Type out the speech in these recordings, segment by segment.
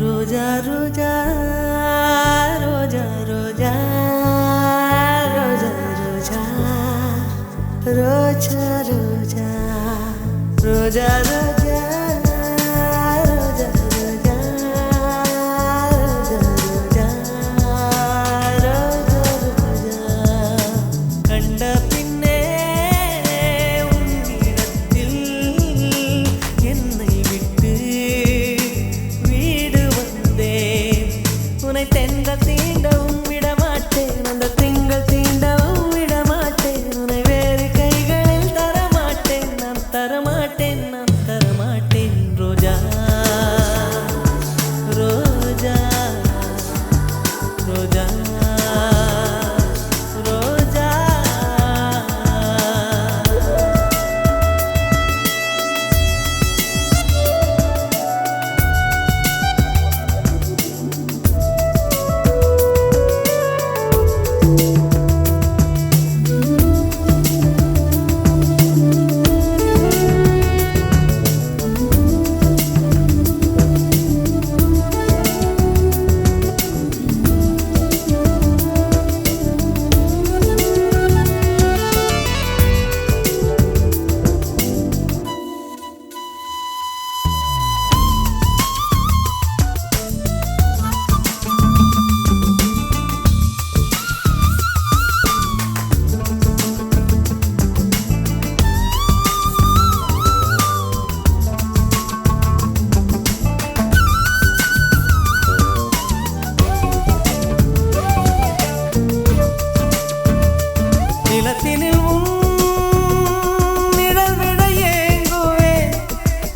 ரோஜா ரோஜா ரோஜா ரோஜா ரோஜா ரோஜா ரோஜா ரோஜா ரோஜா ரோஜா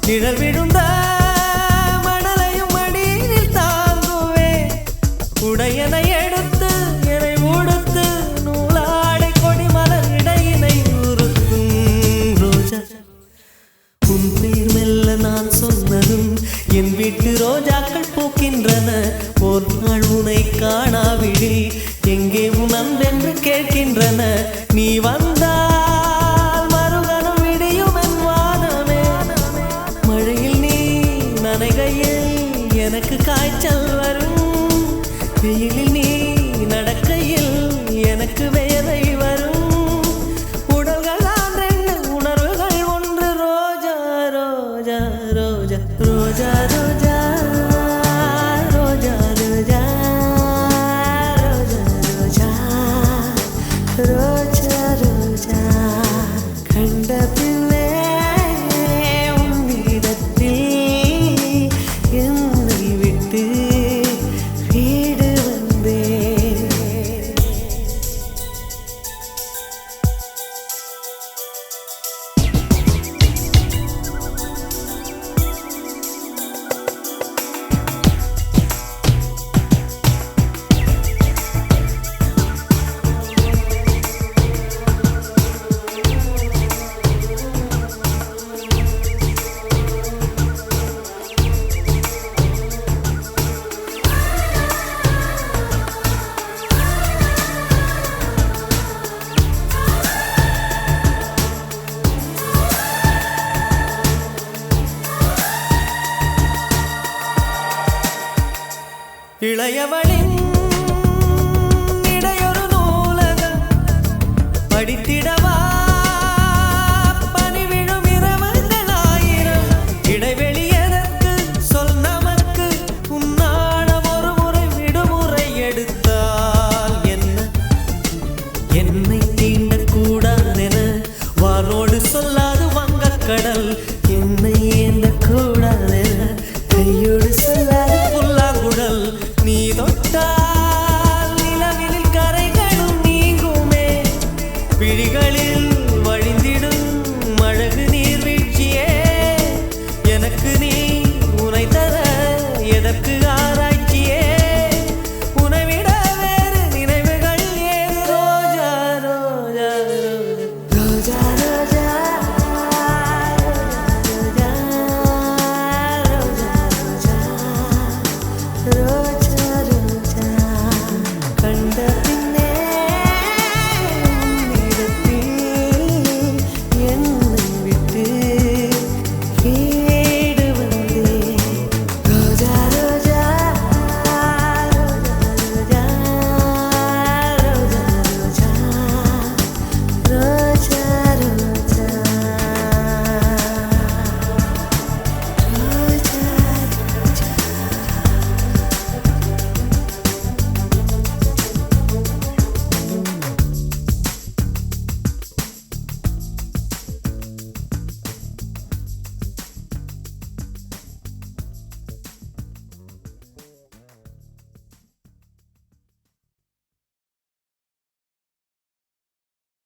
நிழல் விழுந்த மணலையும் மடியில் தாங்குவே உடையனை எடுத்து என்னை உடுத்து நூலாடை கொடி மலர் இடையினை உறுத்தும் ரோஜா உன் பேர் மெல்ல நான் சொன்னதும் என் வீட்டு ரோஜாக்கள் பூக்கின்றன ஒரு நாள் உனை காணாவிடில் எங்கே உன் அன்பென்று கேட்கின்றன நீ வந்தால் மறுகணம் விடியும் என் வானமே மழையில் நீ நனைகையில் எனக்கு காய்ச்சல் வரும் வெயிலில் நீ நடக்கையில் எனக்கு வேலை வரும் உடல்கள் தான் ரெண்டு உணர்வுகள் ஒன்று ரோஜா ரோஜா ரோஜா ரோஜா ரோஜா ரோஜா ரோஜா ரோஜா ரோஜா ரோஜா கண்ட பிள்ளை உன்னிடத்தில் என்னை விட்டு வீடு வந்தேன். இளையவளின் இடையொரு நூலகம் படித்திடவா பனிவிழும் இரவுகள் ஆயிரம் இடைவெளி எதற்கு சொல் நமக்கு உன்னாடம் ஒரு முறை விடுமுறை எடுத்தால் என்ன என்னை தீண்டக்கூடாதென வாரோடு சொல்லாது வங்கக்கடல் என்னை ஏந்த கூடாதென கையோடு சொல்லாது